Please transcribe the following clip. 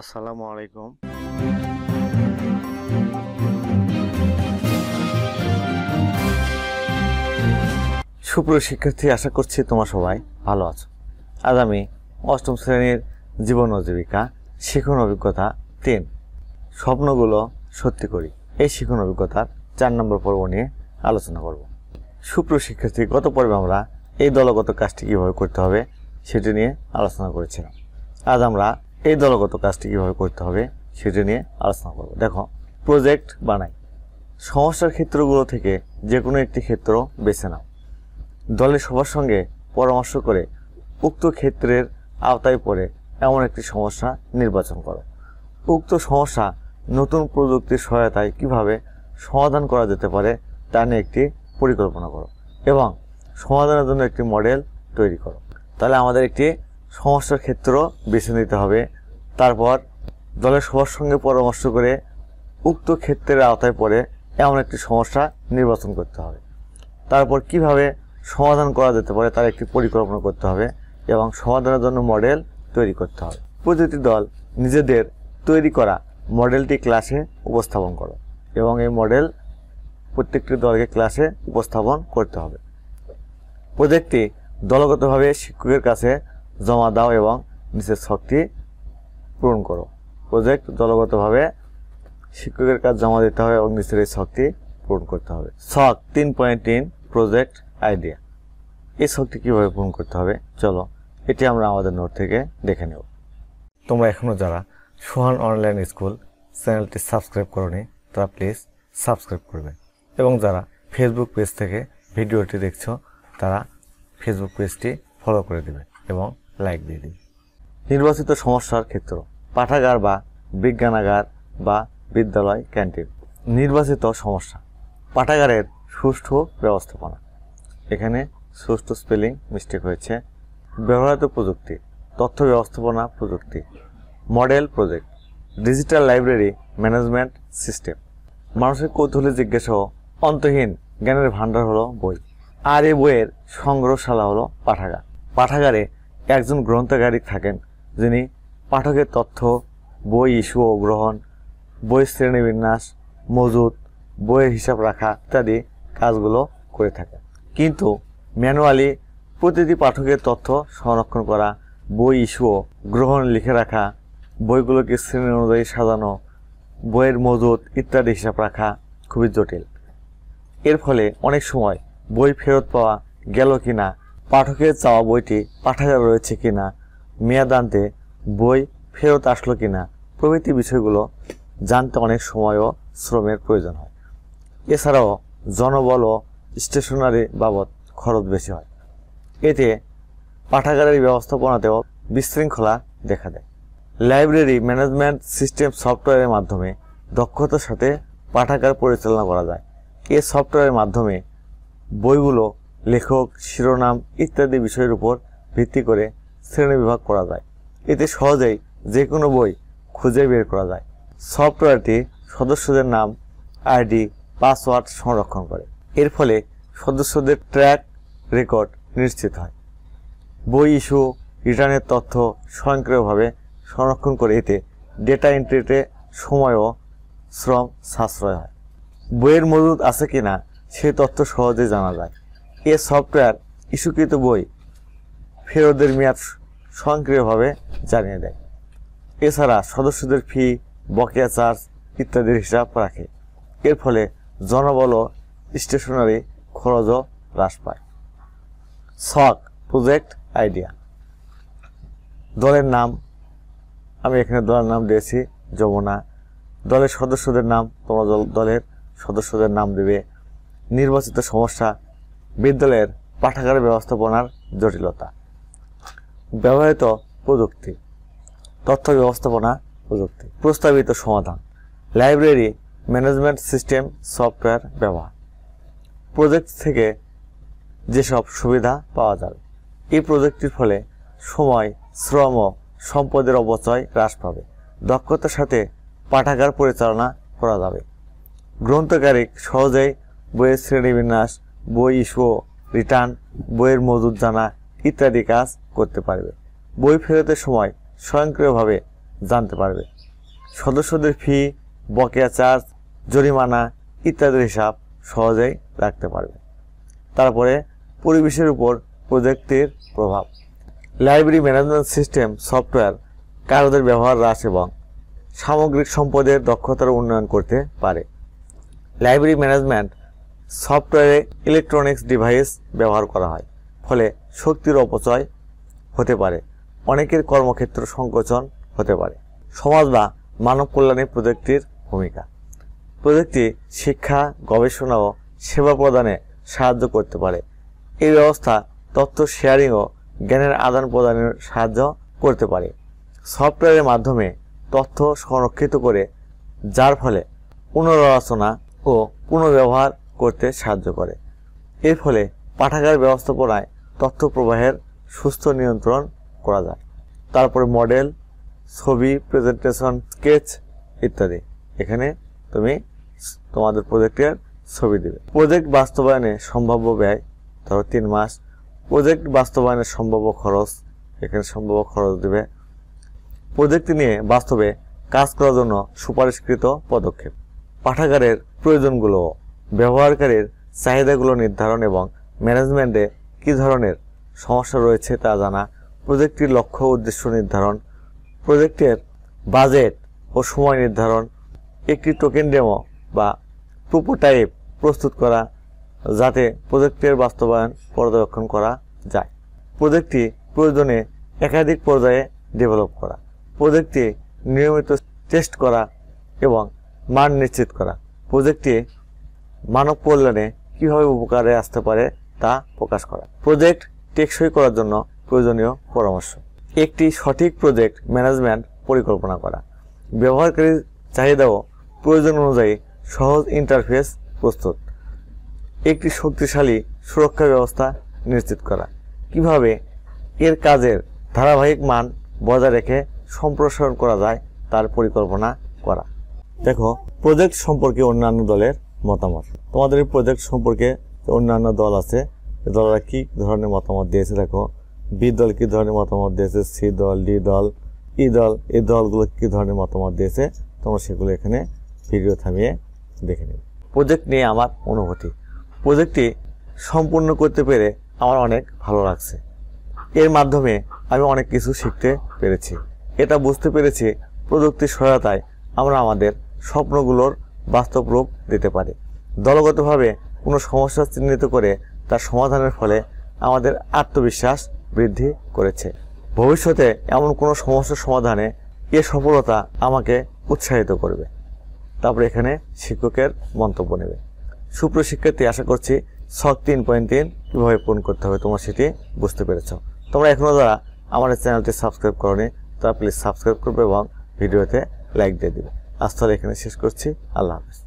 আসসালামু আলাইকুম। সুপ্রিয় শিক্ষার্থী, আশা করছি তোমরা সবাই ভালো আছো। আজ আমি অষ্টম শ্রেণীর জীবন ও জীবিকা শিখন অভিজ্ঞতা 3 স্বপ্নগুলো সত্যি করি এই শিখন অভিজ্ঞতার 4 নম্বর পর্ব নিয়ে আলোচনা করব। সুপ্রিয় শিক্ষার্থী, গত পর্বে আমরা এই দলগত কাজটি কীভাবে করতে হবে সেটি নিয়ে আলোচনা করেছিলাম। আজ আমরা এই দলগত কাজটি কীভাবে করতে হবে সেটি নিয়ে আলোচনা করব। দেখো, প্রজেক্ট বানাই। সমস্যার ক্ষেত্রগুলো থেকে যে কোনো একটি ক্ষেত্র বেছে নাও। দলের সবার সঙ্গে পরামর্শ করে উক্ত ক্ষেত্রের আওতায় পড়ে এমন একটি সমস্যা নির্বাচন করো। উক্ত সমস্যা নতুন প্রযুক্তির সহায়তায় কিভাবে সমাধান করা যেতে পারে তা নিয়ে একটি পরিকল্পনা করো এবং সমাধানের জন্য একটি মডেল তৈরি করো। তাহলে আমাদের একটি সমস্যার ক্ষেত্র বেছে নিতে হবে। তারপর দলের সবার সঙ্গে পরামর্শ করে উক্ত ক্ষেত্রের আওতায় পড়ে এমন একটি সমস্যা নির্বাচন করতে হবে। তারপর কিভাবে সমাধান করা যেতে পারে তার একটি পরিকল্পনা করতে হবে এবং সমাধানের জন্য মডেল তৈরি করতে হবে। প্রতিটি দল নিজেদের তৈরি করা মডেলটি ক্লাসে উপস্থাপন করো এবং এই মডেল প্রত্যেকটি দলকে ক্লাসে উপস্থাপন করতে হবে। প্রজেক্টটি দলগতভাবে শিক্ষকের কাছে জমা দাও এবং নিচের ছকটি পূরণ করো। প্রজেক্ট দলগতভাবে শিক্ষকের কাছে জমা দিতে হবে এবং নিচের এই ছকটি পূরণ করতে হবে। ছক 3.3 প্রজেক্ট আইডিয়া। এই ছকটি কীভাবে পূরণ করতে হবে চলো এটি আমরা আমাদের নোট থেকে দেখে নেব। তোমরা এখনও যারা সোহান অনলাইন স্কুল চ্যানেলটি সাবস্ক্রাইব করোনি তারা প্লিজ সাবস্ক্রাইব করবে এবং যারা ফেসবুক পেজ থেকে ভিডিওটি দেখছো তারা ফেসবুক পেজটি ফলো করে দেবে এবং লাইক দিয়ে দিবে। নির্বাচিত সমস্যার ক্ষেত্র: পাঠাগার বা বিজ্ঞানাগার বা বিদ্যালয় ক্যান্টিন। নির্বাচিত সমস্যা: পাঠাগারের সুষ্ঠু ব্যবস্থাপনা। এখানে সুষ্ঠু স্পেলিং মিস্টেক হয়েছে। ব্যবহৃত প্রযুক্তি: তথ্য ব্যবস্থাপনা প্রযুক্তি। Model project: digital library management system. মানুষের কৌতূহলী জিজ্ঞাসা ও অন্তহীন জ্ঞানের ভাণ্ডার হলো বই, আর এই বইয়ের সংগ্রহশালা হলো পাঠাগার। পাঠাগারে একজন গ্রন্থাগারিক থাকেন যিনি পাঠকের তথ্য, বই ইস্যু ও গ্রহণ, বইয়ের শ্রেণীবিন্যাস, মজুত, বইয়ের হিসাব রাখা ইত্যাদি কাজগুলো করে থাকেন। কিন্তু ম্যানুয়ালি প্রতিটি পাঠকের তথ্য সংরক্ষণ করা, বই ইস্যু ও গ্রহণ লিখে রাখা, বইগুলোকে শ্রেণী অনুযায়ী সাজানো, বইয়ের মজুত ইত্যাদি হিসাব রাখা খুবই জটিল। এর ফলে অনেক সময় বই ফেরত পাওয়া গেল কিনা, পাঠকের চাওয়া বইটি পাঠাগারে রয়েছে কিনা, মেয়াদান্তে বই ফেরত আসলো কিনা প্রভৃতি বিষয়গুলো জানতে অনেক সময় ও শ্রমের প্রয়োজন হয়। এছাড়াও জনবল ও স্টেশনারি বাবদ খরচ বেশি হয়। এতে পাঠাগারের ব্যবস্থাপনাতেও বিশৃঙ্খলা দেখা দেয়। লাইব্রেরি ম্যানেজমেন্ট সিস্টেম সফটওয়্যারের মাধ্যমে দক্ষতার সাথে পাঠাগার পরিচালনা করা যায়। এই সফটওয়্যারের মাধ্যমে বইগুলো লেখক, শিরোনাম ইত্যাদি বিষয়ের উপর ভিত্তি করে শ্রেণীবিভাগ করা যায়। এতে সহজেই যে কোনো বই খুঁজে বের করা যায়। সফটওয়্যারটি সদস্যদের নাম, আইডি, পাসওয়ার্ড সংরক্ষণ করে। এর ফলে সদস্যদের ট্র্যাক রেকর্ড নিশ্চিত হয়। বই ইস্যু, রিটার্নের তথ্য স্বয়ংক্রিয়ভাবে সংরক্ষণ করে। এতে ডেটা এন্ট্রিতে সময় ও শ্রম সাশ্রয় হয়। বইয়ের মজুদ আছে কিনা সে তথ্য সহজে জানা যায়। এ সফটওয়্যার ইস্যুকৃত বই ফেরতের মেয়াদ স্বয়ংক্রিয়ভাবে জানিয়ে দেয়। এছাড়া সদস্যদের ফি, বকেয়া চার্জ ইত্যাদির হিসাব রাখে। এর ফলে জনবল ও স্টেশনারি খরচও হ্রাস পায়। ছক প্রজেক্ট আইডিয়া। দলের নাম: আমি এখানে দলের নাম দিয়েছি যমুনা। দলের সদস্যদের নাম: তোমরা দলের সদস্যদের নাম দেবে। নির্বাচিত সমস্যা: বিদ্যালয়ের পাঠাগার ব্যবস্থাপনার জটিলতা। ব্যবহৃত প্রযুক্তি: তথ্য ব্যবস্থাপনা প্রযুক্তি। প্রস্তাবিত সমাধান: লাইব্রেরি ম্যানেজমেন্ট সিস্টেম সফটওয়্যার ব্যবহার। প্রজেক্ট থেকে যেসব সুবিধা পাওয়া যাবে: এই প্রজেক্টটির ফলে সময়, শ্রম ও সম্পদের অপচয় হ্রাস পাবে। দক্ষতার সাথে পাঠাগার পরিচালনা করা যাবে। গ্রন্থাগারিক সহজেই বইয়ের শ্রেণীবিন্যাস, বই ইস্যু, রিটার্ন, বইয়ের মজুদ জানা ইত্যাদি কাজ করতে পারবে। বই ফেরতের সময় স্বয়ংক্রিয়ভাবে জানতে পারবে। সদস্যদের ফি, বকেয়া চার্জ, জরিমানা ইত্যাদির হিসাব সহজেই রাখতে পারবে। তারপরে পরিবেশের উপর প্রযুক্তির প্রভাব। লাইব্রেরি ম্যানেজমেন্ট সিস্টেম সফটওয়্যার কাগজের ব্যবহার হ্রাস এবং সামগ্রিক সম্পদের দক্ষতার উন্নয়ন করতে পারে। লাইব্রেরি ম্যানেজমেন্ট সফটওয়্যারে ইলেকট্রনিক্স ডিভাইস ব্যবহার করা হয়, ফলে শক্তির অপচয় হতে পারে, অনেকের কর্মক্ষেত্র সংকোচন হতে পারে। সমাজ বা মানব কল্যাণে প্রযুক্তির ভূমিকা। প্রযুক্তি শিক্ষা, গবেষণা ও সেবা প্রদানে সাহায্য করতে পারে। এই ব্যবস্থা তথ্য শেয়ারিং ও জ্ঞানের আদান প্রদানের সাহায্য করতে পারে। সফটওয়্যারের মাধ্যমে তথ্য সংরক্ষিত করে, যার ফলে পুনরালোচনা ও পুনর্ব্যবহার করতে সাহায্য করে। এর ফলে পাঠাগার ব্যবস্থাপনায় তথ্য প্রবাহের সুস্থ নিয়ন্ত্রণ করা যায়। তারপরে মডেল, ছবি, প্রেজেন্টেশন, স্কেচ ইত্যাদি। এখানে তুমি তোমাদের প্রজেক্টের ছবি দিবে। প্রজেক্ট বাস্তবায়নে সম্ভাব্য ব্যয়, ধরো 3 মাস। প্রজেক্ট বাস্তবায়নের সম্ভাব্য খরচ, এখানে সম্ভাব্য খরচ দিবে। প্রজেক্ট নিয়ে বাস্তবে কাজ করার জন্য সুপারিশকৃত পদক্ষেপ। পাঠাগারের প্রয়োজনগুলো, ব্যবহারকারীর চাহিদাগুলো নির্ধারণ এবং ম্যানেজমেন্টে কী ধরনের সমস্যা রয়েছে তা জানা। প্রজেক্টটির লক্ষ্য উদ্দেশ্য নির্ধারণ, প্রজেক্টের বাজেট ও সময় নির্ধারণ। একটি টোকেন ডেমো বা প্রোটোটাইপ প্রস্তুত করা, যাতে প্রজেক্টের বাস্তবায়ন পর্যবেক্ষণ করা যায়। প্রজেক্টটি প্রয়োজনে একাধিক পর্যায়ে ডেভেলপ করা। প্রজেক্টটি নিয়মিত টেস্ট করা এবং মান নিশ্চিত করা। প্রজেক্টটি মানব কল্যাণে কীভাবে উপকারে আসতে পারে তা প্রকাশ করা। প্রজেক্ট টেকসই করার জন্য প্রয়োজনীয় পরামর্শ। একটি সঠিক প্রজেক্ট ম্যানেজমেন্ট পরিকল্পনা করা। ব্যবহারকারীর চাহিদা ও প্রয়োজন অনুযায়ী সহজ ইন্টারফেস প্রস্তুত। একটি শক্তিশালী সুরক্ষা ব্যবস্থা নিশ্চিত করা। কিভাবে এর কাজের ধারাবাহিক মান বজায় রেখে সম্প্রসারণ করা যায় তার পরিকল্পনা করা। দেখো, প্রজেক্ট সম্পর্কে অন্যান্য দলের মতামত। তোমাদের এই প্রজেক্ট সম্পর্কে অন্যান্য দল আছে, দলরা কী ধরনের মতামত দিয়েছে দেখো। বি দল কী ধরনের মতামত দিয়েছে, সি দল, ডি দল, ই দল, এই দলগুলো কী ধরনের মতামত দিয়েছে তোমরা সেগুলো এখানে ভিডিও থামিয়ে দেখে নেবে। প্রজেক্ট নিয়ে আমার অনুভূতি। প্রজেক্টটি সম্পূর্ণ করতে পেরে আমার অনেক ভালো লাগছে। এর মাধ্যমে আমি অনেক কিছু শিখতে পেরেছি। এটা বুঝতে পেরেছি প্রযুক্তির সহায়তায় আমরা আমাদের স্বপ্নগুলোর বাস্তব রূপ দিতে পারি। দলগতভাবে কোনো সমস্যা চিহ্নিত করে তার সমাধানের ফলে আমাদের আত্মবিশ্বাস বৃদ্ধি করেছে। ভবিষ্যতে এমন কোনো সমস্যার সমাধানে এ সফলতা আমাকে উৎসাহিত করবে। তারপরে এখানে শিক্ষকের মন্তব্য নেবে। সুপ্রিয় শিক্ষার্থী, আশা করছি ছক 3.3 কীভাবে পূরণ করতে হবে তোমরা সেটি বুঝতে পেরেছ। তোমরা এখনও যারা আমার চ্যানেলটি সাবস্ক্রাইব করোনি তারা প্লিজ সাবস্ক্রাইব করবে এবং ভিডিওতে লাইক দিয়ে দিবে। আজ তাহলে এখানে শেষ করছি। আল্লাহ হাফেজ।